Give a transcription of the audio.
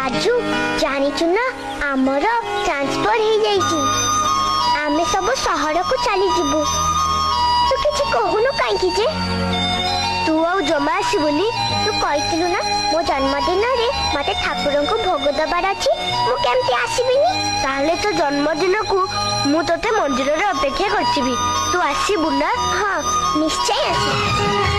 राजू जानिचु ना आमर ट्रांसफर हो जाइए आमे सब सहर को चली जीवु तू किछि कहूनु काईकि जे तू आउ जमा आसबुनी तू कहिथिलु ना मो जन्मदिन रे मते ठाकुर को भोग दबार अछि मु केमती आसीबिनी ताले तो जन्मदिन को मु तोते मंदिर रे अपेक्षा करछिबी तू आसीबु ना हां निश्चय आसी